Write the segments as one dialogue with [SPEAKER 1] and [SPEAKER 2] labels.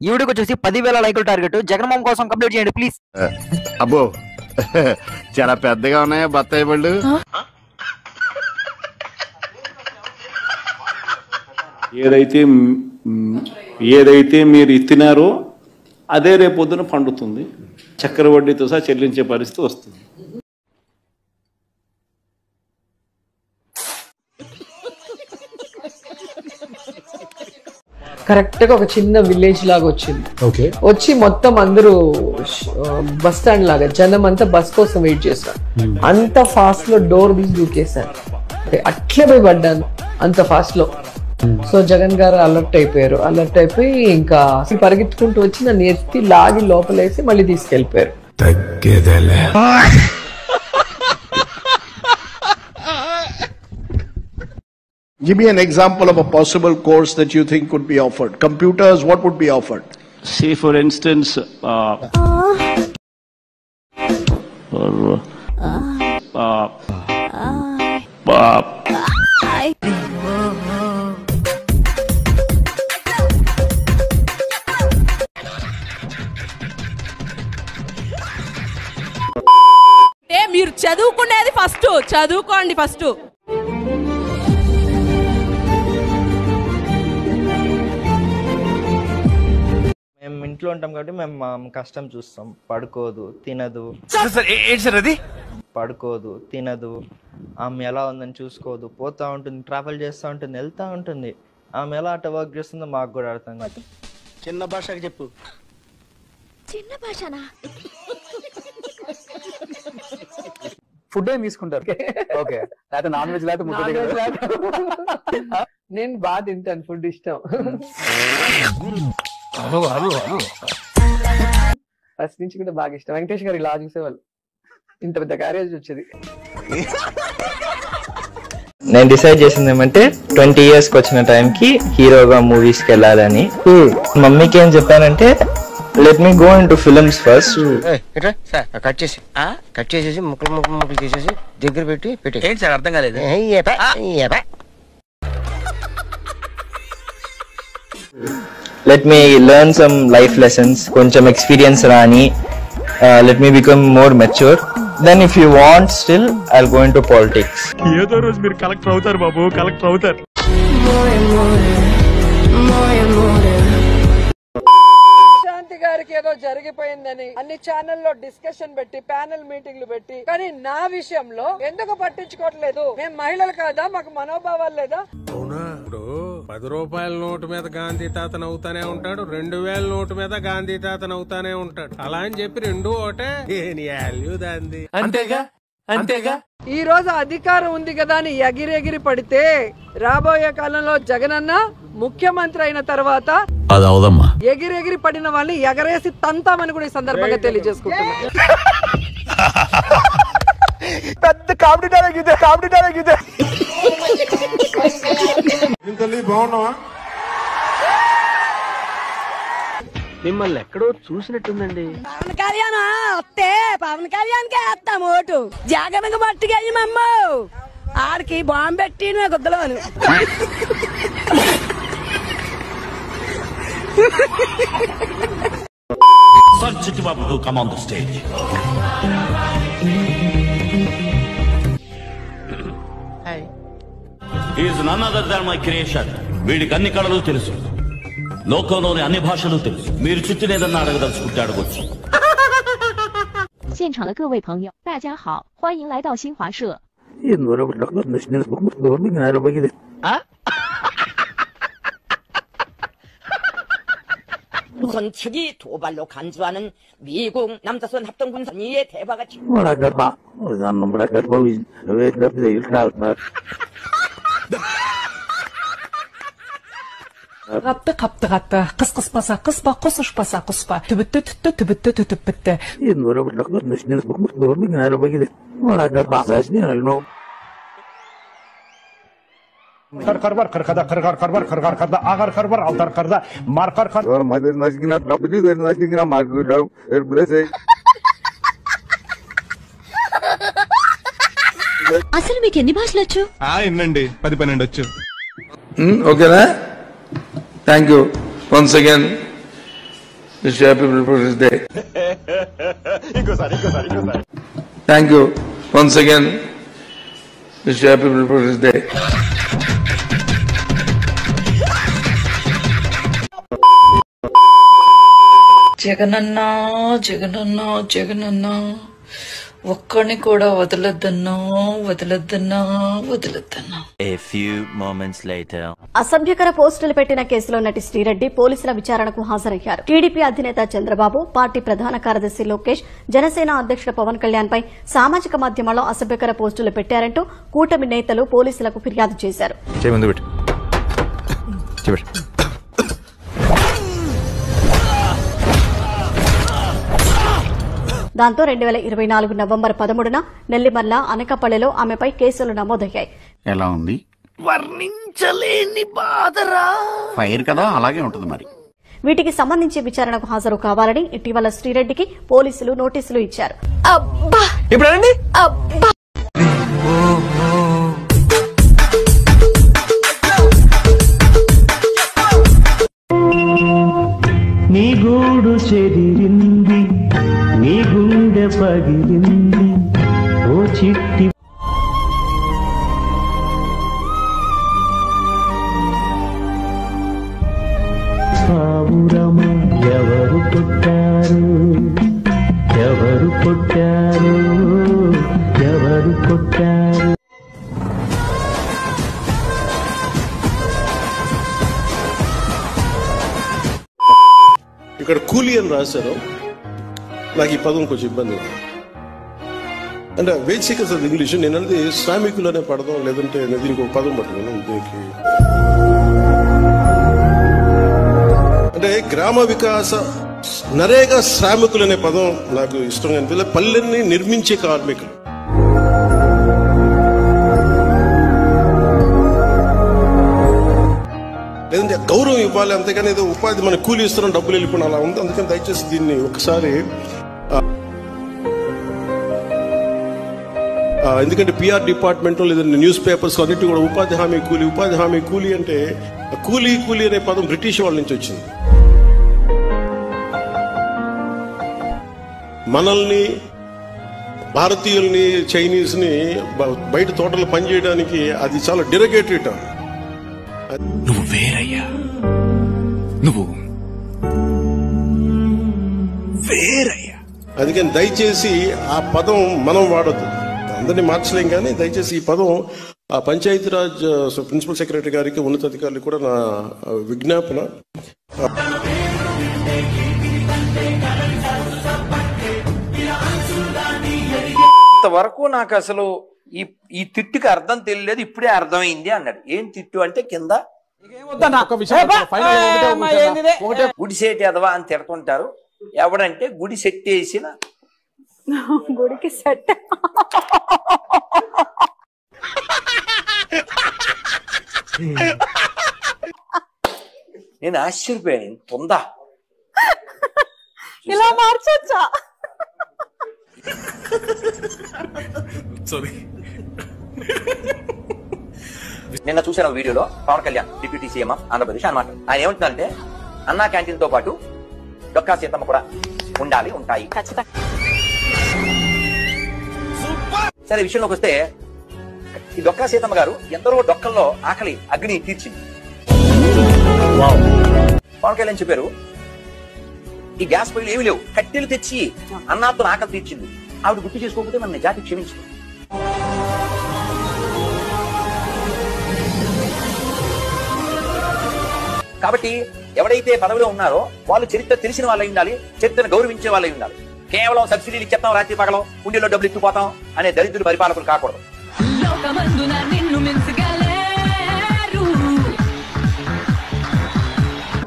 [SPEAKER 1] ఈ వీడియోకి వచ్చేసి 10,000 లైకుల టార్గెట్ జగన్మామ కోసం కంప్లీట్ చేయండి ప్లీజ్.
[SPEAKER 2] అబ్బో చాలా పెద్దగా ఉన్నాయా బత్తాయి పళ్ళు?
[SPEAKER 3] ఏదైతే మీరు ఇత్తినారో అదే రేపొద్దున పండుతుంది, చక్కెర వడ్డీతో సహా చెల్లించే పరిస్థితి వస్తుంది.
[SPEAKER 4] కరెక్ట్ గా ఒక చిన్న విలేజ్ లాగా వచ్చింది. వచ్చి మొత్తం అందరూ బస్ స్టాండ్ లాగా జనం అంతా బస్ కోసం వెయిట్ చేస్తారు. అంత ఫాస్ట్ లో డోర్ తీసి దూకేశారు. అట్లే పోయి పడ్డాను అంత ఫాస్ట్ లో. సో జగన్ గారు అలర్ట్ అయిపోయారు. అలర్ట్ అయిపోయి ఇంకా పరిగెత్తుకుంటూ వచ్చి నన్ను ఎత్తి లాగి లోపలేసి మళ్ళీ తీసుకెళ్లిపోయారు.
[SPEAKER 5] Give me an example of a possible course that you think could be offered. Computers, what would be offered?
[SPEAKER 3] Say for instance,
[SPEAKER 6] మీరు చదువుకునేది ఫస్ట్, చదువుకోండి ఫస్ట్.
[SPEAKER 7] మేము ఇంట్లో ఉంటాం కాబట్టి మేము కష్టం చూస్తాం. పడుకోదు, తినదు, పడుకోదు, తినదు, ఆమె ఎలా ఉందని చూసుకోదు, పోతా ఉంటుంది, ట్రావెల్ చేస్తూ ఉంటుంది, వెళ్తూ ఉంటుంది. ఆమె ఎలా అట్ట వర్క్ చేస్తుందో మాకు కూడా అర్థం కాదు.
[SPEAKER 5] చిన్న భాషకి చెప్పు.
[SPEAKER 6] చిన్న భాషనా?
[SPEAKER 1] ఫుడ్ ఏం తీసుకుంటారు? ఓకే, లేకపోతే నాన్ వెజ్ లేకపోతే
[SPEAKER 4] నేను బాగా తింటాను, ఫుడ్ ఇష్టం. ఫస్ట్ నుంచి కూడా బాగా ఇష్టం. వెంకటేష్ గారు ఇలా చూసేవాళ్ళు, ఇంత పెద్ద క్యారేజ్ వచ్చేది.
[SPEAKER 7] నేను డిసైడ్ చేసింది ఏమంటే 20 years వచ్చిన టైంకి హీరోగా మూవీస్ కి వెళ్ళాలని. మమ్మీకి ఏం చెప్పానంటే let me go into films first.
[SPEAKER 1] Cut చేసేసి ముక్కలు చేసేసి దగ్గర పెట్టి ఏంటి సార్ అర్థం కాలేదు.
[SPEAKER 7] Let me learn some life lessons, కొంచెం ఎక్స్పీరియన్స్ రాని. Let me become more mature. Then if you want still I'll go into politics.
[SPEAKER 2] ఏదో రోజు మీరు కలెక్టర్ అవుతారు బాబు, కలెక్టర్ అవుతారు.
[SPEAKER 4] శాంతి గారికి ఏదో జరిగిపోయిందని అన్ని ఛానల్లో డిస్కషన్ పెట్టి ప్యానెల్ మీటింగ్లు పెట్టి, కానీ నా విషయంలో ఎందుకు పట్టించుకోవట్లేదు? మేము మహిళలు కాదా? మాకు మనోభావాలు లేదా?
[SPEAKER 8] అవునా? ఇప్పుడు 10 రూపాయల నోటు మీద గాంధీ తాతను అవుతానే ఉంటాడు, 2000 నోటు మీద గాంధీ తాతను అవుతానే ఉంటాడు. అలా అని చెప్పి రెండు ఒకటే దాంది. అంతేగా అంతేగా.
[SPEAKER 4] ఈ రోజు అధికారం ఉంది కదా అని ఎగిరెగిరి పడితే రాబోయే కాలంలో జగనన్న ముఖ్యమంత్రి అయిన తర్వాత ఎగిరెగిరి పడిన వాళ్ళని ఎగరేసి తంతామని కూడా ఈ సందర్భంగా తెలియజేసుకుంటున్నా.
[SPEAKER 2] పెద్ద కామెడీ డైలాగ్ ఇదే, కామెడీ డైలాగ్ ఇదే.
[SPEAKER 8] బాగున్నావా?
[SPEAKER 1] మిమ్మల్ని ఎక్కడో చూసినట్టుందండి.
[SPEAKER 6] పవన్ కళ్యాణ్ వస్తే పవన్ కళ్యాణ్ కే వేస్తాం ఓటు. జగన్ మట్టుకెళ్ళి మమ్మ ఆడికి బాంబు పెట్టి గుద్దలోను.
[SPEAKER 9] Chittibabbu, come on the stage.
[SPEAKER 1] Hi.
[SPEAKER 9] He is none other than my creation. వీడికి అన్ని కళలు తెలుసు, లోకంలోని అన్ని భాషలు తెలుసు. మీరు చుట్టూనేదన్నా అడగదలుచుకుంటే అడగొచ్చు.
[SPEAKER 6] 现场的各位朋友，大家好，欢迎来到新华社。
[SPEAKER 10] 건축이 도발로 간주하는 미국 남자선 합동군 선의의 대바가
[SPEAKER 4] Kaptı kıs kıspasa kıspa kusuşpasa kuspa tübüttü tüttü tübüttü tütüp bitti.
[SPEAKER 8] Karbar kırkada kırgar karbar kırgar karda agar karbar altar karda markar kar.
[SPEAKER 6] అసలు మీకు ఎన్ని భాషలు వచ్చు?
[SPEAKER 8] ఇన్నండి 10-12 వచ్చు.
[SPEAKER 11] ఓకేనా? Thank you once again.
[SPEAKER 8] Wish you happy People's Day. Thank you once again. Wish you happy People's Day.
[SPEAKER 11] జగనన్నా జగనన్నా జగనన్నా ఒక్కడిని కూడా వదలొద్దన్నా వదలొద్దన్నా వదలొద్దన్నా.
[SPEAKER 9] A few moments later.
[SPEAKER 12] అసభ్యకర పోస్టులు పెట్టిన కేసులో నటి శ్రీరెడ్డి పోలీసుల విచారణకు హాజరయ్యారు. టీడీపీ అధినేత చంద్రబాబు, పార్టీ ప్రధాన కార్యదర్శి లోకేష్, జనసేన అధ్యక్షుడు పవన్ కళ్యాణ్ పై సామాజిక మాధ్యమాల్లో అసభ్యకర పోస్టులు పెట్టారంటూ కూటమి నేతలు పోలీసులకు ఫిర్యాదు చేశారు. దాంతో 2024 నవంబర్ 13న నెల్లిమర్ల, అనకపల్లిలో ఆమెపై కేసులు నమోదయ్యాయి.
[SPEAKER 2] ఎలా ఉంది? వర్ణించలేని బాధరా. ఫైర్ కదా, అలాగే ఉంటుంది మరి.
[SPEAKER 12] వీటికి సంబంధించి విచారణకు హాజరు కావాలని ఇటీవల శ్రీరెడ్డికి పోలీసులు నోటీసులు ఇచ్చారు.
[SPEAKER 13] నీ గూడు చెదిరింది, నీ గుండె పగిలింది, ఓ చిట్టి పావురమ ఎవరు పుట్టారు, ఎవరు పుట్టారు, ఎవరు పుట్టారు.
[SPEAKER 14] ఇక్కడ కూలీ అని రాశారు. నాకు ఈ పదం కొంచెం ఇబ్బంది అంటే వేజ్ సీకర్స్ అది ఇంగ్లీష్. నేను అనేది శ్రామికులు అనే పడదాం, లేదంటే దీనికి ఒక పదం పట్టుకున్నాను. దీనికి అంటే గ్రామ వికాస నరేగా శ్రామికులు అనే పదం నాకు ఇష్టంగా అనిపించలేదు. పల్లెల్ని నిర్మించే కార్మికులు. లేదంటే గౌరవం ఇవ్వాలి, అంతేగాని ఏదో ఉపాధి మన కూలీ ఇస్తున్నాం డబ్బులు వెళ్ళిపోయిన అలా ఉంది. అందుకని దయచేసి దీన్ని ఒకసారి, ఎందుకంటే పిఆర్ డిపార్ట్మెంట్ లేదంటే న్యూస్ పేపర్స్ అన్నిటి కూడా ఉపాధి హామీ కూలీ, ఉపాధి హామీ కూలీ అంటే కూలీ కూలీ అనే పదం బ్రిటిష్ వాళ్ళ నుంచి వచ్చింది. మనల్ని భారతీయుల్ని, చైనీస్ ని బయట తోటలు పనిచేయడానికి అది చాలా డెరగేటరీ టర్మ్.
[SPEAKER 15] నువ్వు వేరయ్యా, నువ్వు వేరయ్యా.
[SPEAKER 14] అందుకని దయచేసి ఆ పదం మనం వాడద్దు. అందరినీ మార్చలేం, కానీ దయచేసి ఈ పదం ఆ పంచాయతీరాజ్ ప్రిన్సిపల్ సెక్రటరీ గారికి, ఉన్నతాధికారులకు కూడా నా విజ్ఞాపన.
[SPEAKER 16] ఇంతవరకు నాకు అసలు ఈ తిట్టుకి అర్థం తెలియలేదు, ఇప్పుడే అర్థమైంది అన్నాడు. ఏం తిట్టు అంటే కింద గుడిసేటి అదవా అని తిడుతుంటారు. ఎవడంటే గుడి సెట్ వేసిన
[SPEAKER 17] గుడికి సెట్
[SPEAKER 16] నేను ఆశ్చర్యపోయాను. ఇంత ఉందా,
[SPEAKER 17] ఇలా మార్చొచ్చా?
[SPEAKER 16] నిన్న చూసిన వీడియోలో పవన్ కళ్యాణ్ డిప్యూటీ సీఎం ఆంధ్రప్రదేశ్ అన్నమాట. ఆయన ఏమంటుందంటే అన్నా క్యాంటీన్ తో పాటు డొక్కా సీతమ్మ కూడా ఉండాలి, ఉంటాయి. సరే విషయంలోకి వస్తే, ఈ డొక్కా సీతమ్మ గారు ఎందరో డొక్కల్లో ఆకలి అగ్ని తీర్చింది. పవన్ కళ్యాణ్ చెప్పారు ఈ గ్యాస్ పొయ్యిలు ఏమి లేవు, కట్టెలు తెచ్చి అన్నాతో ఆకలి తీర్చింది. ఆవిడ గుర్తు చేసుకోకపోతే మన జాతి క్షమించు. కాబట్టి ఎవడైతే పదవిలో ఉన్నారో వాళ్ళు చరిత్ర తెలిసిన వాళ్ళై ఉండాలి, చరిత్రను గౌరవించే వాళ్ళై ఉండాలి. కేవలం సబ్సిడీలు ఇచ్చేస్తాం, రాత్రి పగలం ఉండిలో డబ్బులు ఇచ్చిపోతాం అనే దరిద్రులు పరిపాలకులు కాకూడదు.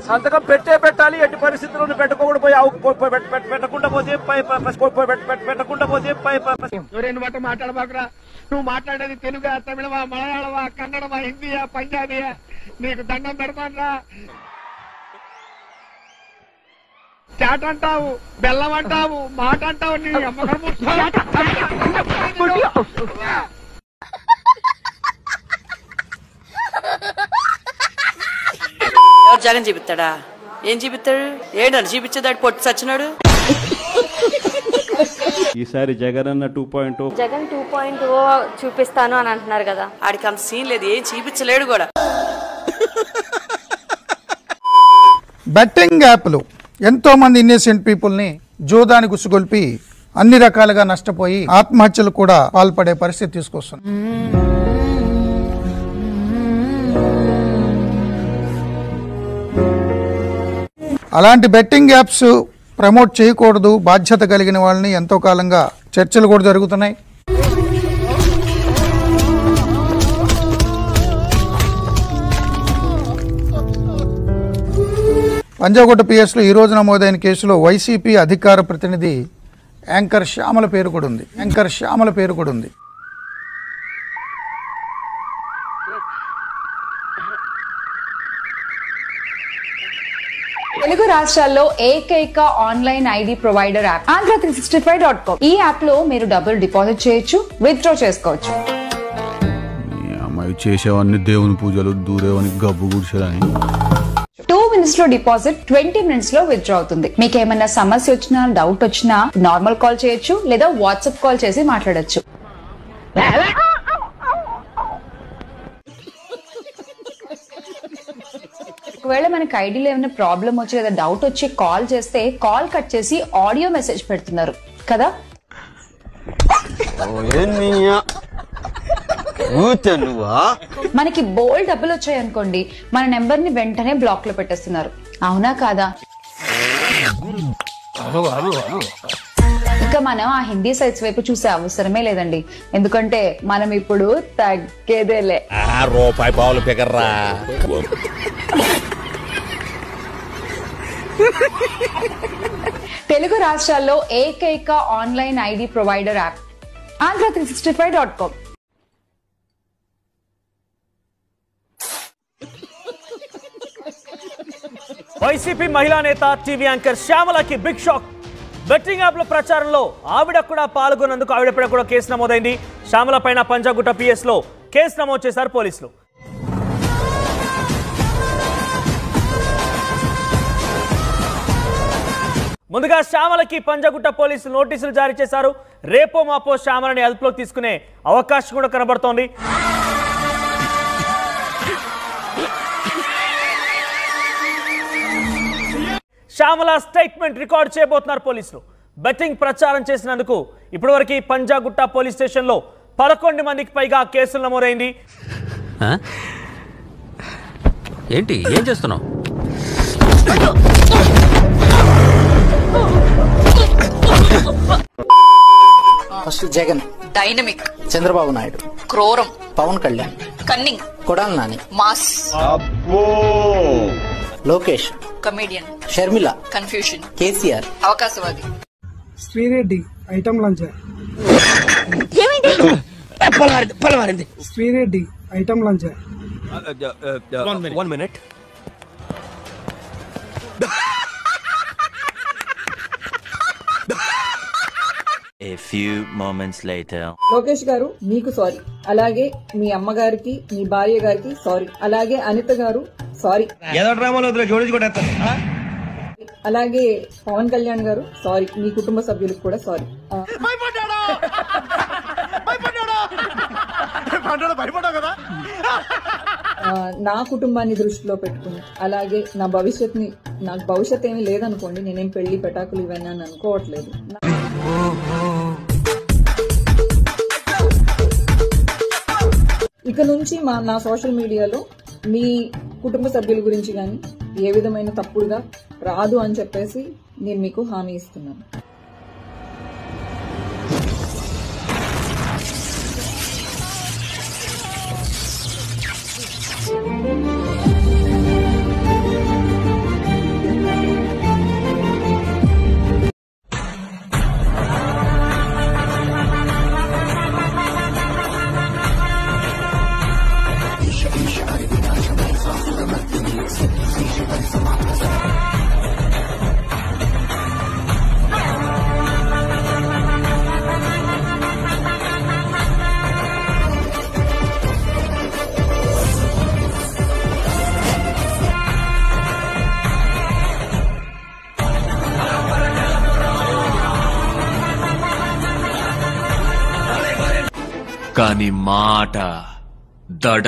[SPEAKER 18] సంతకం పెట్టాలి, ఎట్టి పరిస్థితుల్లో పెట్టకుండా పెట్టకుండా పోతే రెండు మాట మాట్లాడబాకురా. నువ్వు మాట్లాడేది తెలుగా, తమిళమా, మలయాళమా, కన్నడమా, హిందీయా, పంజాబీయా? నీకు దండం పెడతానరా. చాట్ అంటావు, బెల్లం అంటావు, మాట అంటావు. నీ
[SPEAKER 11] జగన్ చెబుతాడా?
[SPEAKER 19] ఏం చూపిస్తాడు? ఏడాడు చూపించేదాడు పొట్టు సచ్చినాడు.
[SPEAKER 3] ఈసారి జగన్ అన్న 2.0
[SPEAKER 20] జగన్ 2.0 చూపిస్తాను అని అంటున్నారు కదా.
[SPEAKER 19] ఆడికి అంత సీన్ లేదు, ఏం చూపించలేడు కూడా.
[SPEAKER 21] బెట్టింగ్ యాప్లు ఎంతో మంది ఇన్నోసెంట్ పీపుల్ని జూదానికి ఉసుగొల్పి అన్ని రకాలుగా నష్టపోయి ఆత్మహత్యలు కూడా పాల్పడే పరిస్థితి తీసుకొస్తుంది. అలాంటి బెట్టింగ్ యాప్స్ ప్రమోట్ చేయకూడదు, బాధ్యత కలిగిన వాళ్ళని ఎంతో కాలంగా చర్చలు కూడా జరుగుతున్నాయి. పంజాగుట్ట పిఎస్లో ఈ రోజు నమోదైన కేసులో వైసీపీ అధికార ప్రతినిధి యాంకర్ శ్యామల పేరు కూడా ఉంది.
[SPEAKER 22] తెలుగు రాష్ట్రాల్లో ఏకైక online ID provider app Andhra365.com. ఈ యాప్ లో మీరు డబ్బులు డిపాజిట్ చేయొచ్చు, విత్డ్రా చేసుకోవచ్చు.
[SPEAKER 2] అమ్మాయి చేసేవన్నీ దేవుని పూజలు, దూరేవని గబ్బు గుడిసెలని.
[SPEAKER 22] 2 minutes లో డిపాజిట్, 20 minutes లో విత్డ్రా అవుతుంది. మీకు ఏమైనా సమస్య వచ్చినా, డౌట్ వచ్చినా నార్మల్ కాల్ చేయొచ్చు లేదా వాట్సాప్ కాల్ చేసి మాట్లాడొచ్చు. ఒకవేళ మనకి ఐడీలో ఏమైనా ప్రాబ్లం వచ్చి లేదా డౌట్ వచ్చి కాల్ చేస్తే కాల్ కట్ చేసి ఆడియో మెసేజ్ పెడుతున్నారు కదా. మనకి బోల్డ్ డబ్బులు వచ్చాయి అనుకోండి, మన నెంబర్ ని వెంటనే బ్లాక్ లో పెట్టేస్తున్నారు. అవునా కాదా? ఇంకా మనం ఆ హిందీ సైట్స్ వైపు చూసే అవసరమే లేదండి, ఎందుకంటే మనం ఇప్పుడు తగ్గేదేలే.
[SPEAKER 9] రూపాయి పావులు పిగర్రా.
[SPEAKER 22] తెలుగు రాష్ట్రాల్లో ఏకైక online ID provider app Andhra365.com.
[SPEAKER 23] YCP మహిళా నేత టీవీ యాంకర్ శ్యామలకి బిగ్ షాక్. బెట్టింగ్ యాప్ల ప్రచారంలో ఆవిడ కూడా పాల్గొన్నందుకు ఆవిడపై కూడా కేసు నమోదైంది. శ్యామల పైన పంజాగుట్ట పిఎస్లో కేసు నమోదు చేశారు పోలీసులు. ముందుగా శ్యామలకి పంజాగుట్ట పోలీసులు నోటీసులు జారీ చేశారు. రేపో మాపో శ్యామలని అదుపులోకి తీసుకునే అవకాశం కూడా కనబడుతోంది. శ్యామల స్టేట్మెంట్ రికార్డ్ చేయబోతున్నారు పోలీసులు. బెట్టింగ్ ప్రచారం చేసినందుకు ఇప్పటివరకు పంజాగుట్ట పోలీస్ స్టేషన్లో 11 మందికి పైగా కేసులు నమోదైంది.
[SPEAKER 1] ఏంటి ఏం చేస్తున్నావు?
[SPEAKER 24] ఫస్ట్ జగన్,
[SPEAKER 11] డైనమిక్
[SPEAKER 24] చంద్రబాబు నాయుడు,
[SPEAKER 11] క్రూరం
[SPEAKER 24] Pawan Kalyan,
[SPEAKER 11] cunning
[SPEAKER 24] Kodali Nani,
[SPEAKER 11] mass
[SPEAKER 24] Lokesh,
[SPEAKER 11] comedian,
[SPEAKER 24] Sharmila,
[SPEAKER 11] confusion,
[SPEAKER 24] KCR,
[SPEAKER 11] అవకాశవాది,
[SPEAKER 25] Sri Reddy, item launcher. Sri Reddy, item launcher.
[SPEAKER 23] 1 minute.
[SPEAKER 26] A few moments later.
[SPEAKER 4] Lokesh గారు మీకు సారీ, అలాగే మీ అమ్మగారికి, మీ భార్య గారికి సారీ, అలాగే అనిత గారు సారీ, అలాగే పవన్ కళ్యాణ్ గారు సారీ, మీ కుటుంబ సభ్యులకు కూడా సారీ. నా కుటుంబాన్ని దృష్టిలో పెట్టుకుని, అలాగే నాకు భవిష్యత్ ఏమీ లేదనుకోండి, నేనేం పెళ్లి పెటాకులు ఇవన్నీ అని అనుకోవట్లేదు. ఇక నుంచి నా సోషల్ మీడియాలో మీ కుటుంబ సభ్యుల గురించి కానీ ఏ విధమైన తప్పుడుగా రాదు అని చెప్పేసి నేను మీకు హామీ ఇస్తున్నాను.
[SPEAKER 15] కానీ మాట దడ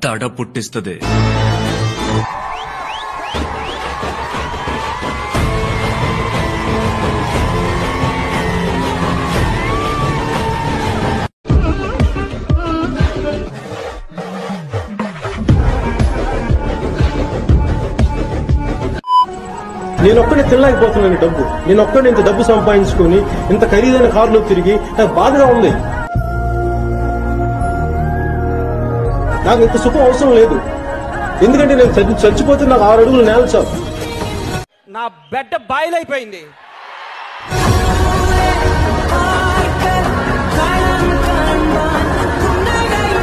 [SPEAKER 15] దడ పుట్టిస్తుంది.
[SPEAKER 5] నేను ఒక్కడే తినలేకపోతున్నాను డబ్బు. నేను ఒక్కడే ఇంత డబ్బు సంపాదించుకొని ఇంత ఖరీదైన కారులో తిరిగి నాకు బాధగా ఉంది. నాకు ఇంత సుఖం అవసరం లేదు. ఎందుకంటే నేను చచ్చిపోతే నాకు 6 అడుగులు నేల చాలు.
[SPEAKER 18] నా బెడ్ బాయిలైపోయింది.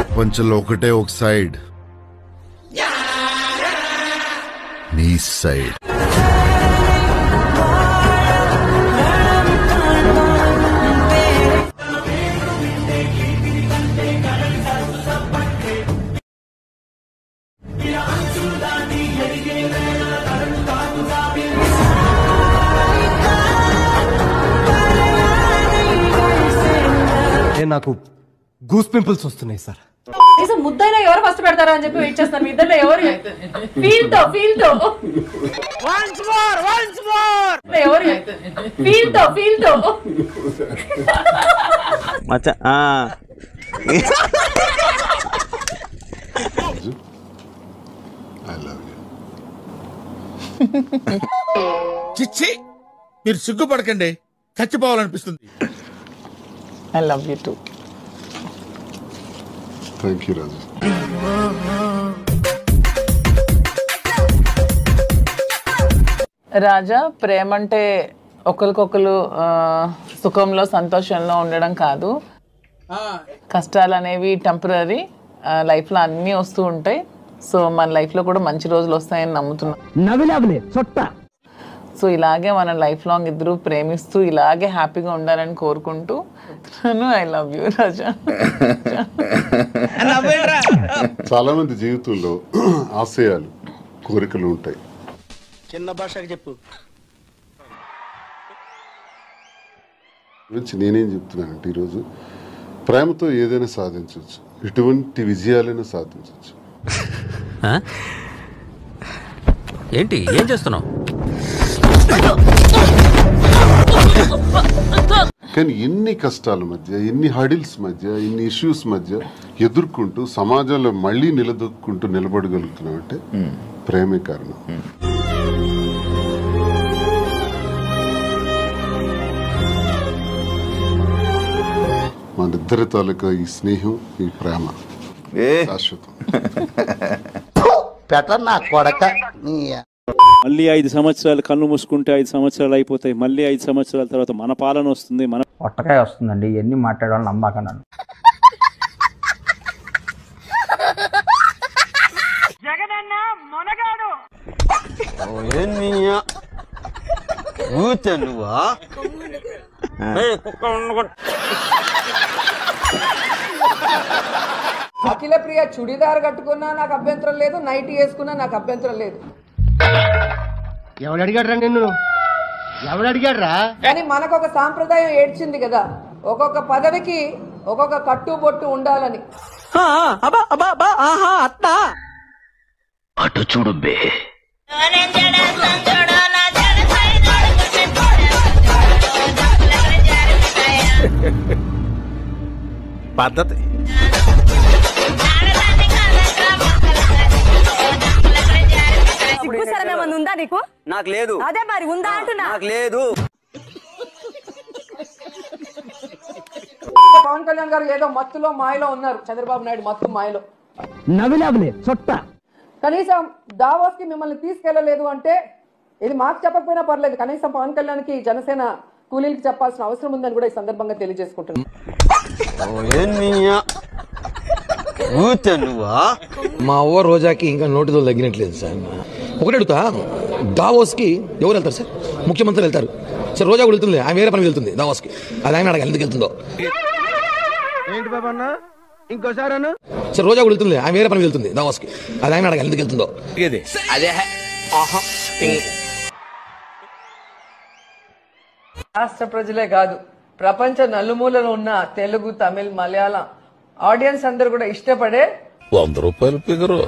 [SPEAKER 6] ప్రపంచంలో ఒకటే ఒక సైడ్, నీ సైడ్.
[SPEAKER 7] నాకు గూస్ పింపుల్స్ వస్తున్నాయి సార్.
[SPEAKER 4] ముద్దైనా ఎవరు ఫస్ట్ పెడతారా అని చెప్పి వెయిట్ చేస్తాను. మీ ఇద్దరు ఎవరు ఫీల్ తో ఎవరు ఫీల్ తో
[SPEAKER 8] చిచ్చి మీరు సిగ్గుపడకండి, చచ్చిపోవాలనిపిస్తుంది.
[SPEAKER 11] I love you too.
[SPEAKER 6] Thank you, Raja.
[SPEAKER 11] రాజా, ప్రేమ అంటే ఒకరికొకరు సుఖంలో సంతోషంలో ఉండడం కాదు. కష్టాలు అనేవి టెంపరీ, లైఫ్లో అన్నీ వస్తూ ఉంటాయి. సో మన లైఫ్లో కూడా మంచి రోజులు వస్తాయని నమ్ముతున్నాం. సో ఇలాగే మన లైఫ్ లాంగ్ ఇద్దరు ప్రేమిస్తూ ఇలాగే హ్యాపీగా ఉండాలని కోరుకుంటూ ఐ లవ్ యూ రాజా.
[SPEAKER 6] చాలా మంది జీవితంలో ఆశయాలు, కోరికలు ఉంటాయి.
[SPEAKER 18] చిన్న భాషకి చెప్పు.
[SPEAKER 6] గురించి నేనేం చెప్తున్నానంటే, ఈరోజు ప్రేమతో ఏదైనా సాధించవచ్చు, ఎటువంటి విజయాలైనా సాధించవచ్చు.
[SPEAKER 1] ఏంటి ఏం చేస్తున్నావు?
[SPEAKER 6] కానీ ఎన్ని కష్టాల మధ్య, ఎన్ని హడిల్స్ మధ్య, ఎన్ని ఇష్యూస్ మధ్య ఎదుర్కొంటూ సమాజంలో మళ్ళీ నిలదొక్కుంటూ నిలబడగలుగుతున్నాం అంటే ప్రేమే కారణం. మన ఇద్దరి తాలూకా ఈ స్నేహం, ఈ ప్రేమ శాశ్వతం.
[SPEAKER 3] మళ్ళీ 5 సంవత్సరాలు కళ్ళు మూసుకుంటే 5 సంవత్సరాలు అయిపోతాయి. మళ్ళీ 5 సంవత్సరాల తర్వాత మన పాలన వస్తుంది. మన
[SPEAKER 10] ఒట్టకాయ వస్తుందండి. ఎన్ని మాట్లాడాలని నమ్మకన్నాను.
[SPEAKER 18] జగనన్న మొనగాడు.
[SPEAKER 4] అఖిల ప్రియ చుడిదార్ కట్టుకున్నా నాకు అభ్యంతరం లేదు, నైటీ వేసుకున్నా నాకు అభ్యంతరం లేదు.
[SPEAKER 18] ఎవడు అడిగాడ్రా నిన్ను? ఎవడు అడిగాడ్రా?
[SPEAKER 4] కానీ మనకు ఒక సాంప్రదాయం ఏడ్చింది కదా, ఒక్కొక్క పదవికి ఒక్కొక్క కట్టుబొట్టు ఉండాలని.
[SPEAKER 9] అటు చూడు బే.
[SPEAKER 8] పద్ధతి.
[SPEAKER 19] ఉందా నీకు?
[SPEAKER 1] నాకు లేదు.
[SPEAKER 19] అదే మరి ఉందా అంటున్నా.
[SPEAKER 1] నాకు లేదు.
[SPEAKER 4] పవన్ కళ్యాణ్ గారు ఏదో మత్తులో మాయలో ఉన్నారు. చంద్రబాబు నాయుడు మత్తు మాయలో. కనీసం దావోస్ కి మిమ్మల్ని తీసుకెళ్లలేదు అంటే ఇది మాకు చెప్పకపోయినా పర్లేదు, కనీసం పవన్ కళ్యాణ్ కి జనసేన కూలీలకి చెప్పాల్సిన అవసరం ఉందని కూడా ఈ సందర్భంగా తెలియజేసుకుంటున్నాను.
[SPEAKER 12] మా అవ్వ రోజాకి ఇంకా నోటితో తగ్గినట్లేదు సార్. ఒకటి అడుగుతా, దావోస్ కి ఎవరు వెళ్తారు సార్? ముఖ్యమంత్రి వెళ్తారు సార్. రోజా కూడా వెళ్తుంది, ఆమె వేరే పని వెళ్తుంది దావోస్ కి. అది ఆయన అడగాలి ఎందుకు వెళ్తుందో.
[SPEAKER 18] ఏంటి బాబా అన్న? ఇంకోసారి అన్న
[SPEAKER 12] సార్. రోజా కూడా వెళ్తుంది, ఆమె వేరే పని వెళ్తుంది దావోస్ కి. అది ఆయన అడగాలి ఎందుకు వెళ్తుందో.
[SPEAKER 1] అదే
[SPEAKER 4] రాష్ట్ర ప్రజలే కాదు, ప్రపంచ నలుమూలలో ఉన్న తెలుగు, తమిళ్, మలయాళం ఆడియన్స్ అందరు కూడా ఇష్టపడే
[SPEAKER 13] 100 రూపాయల ఫిగరు.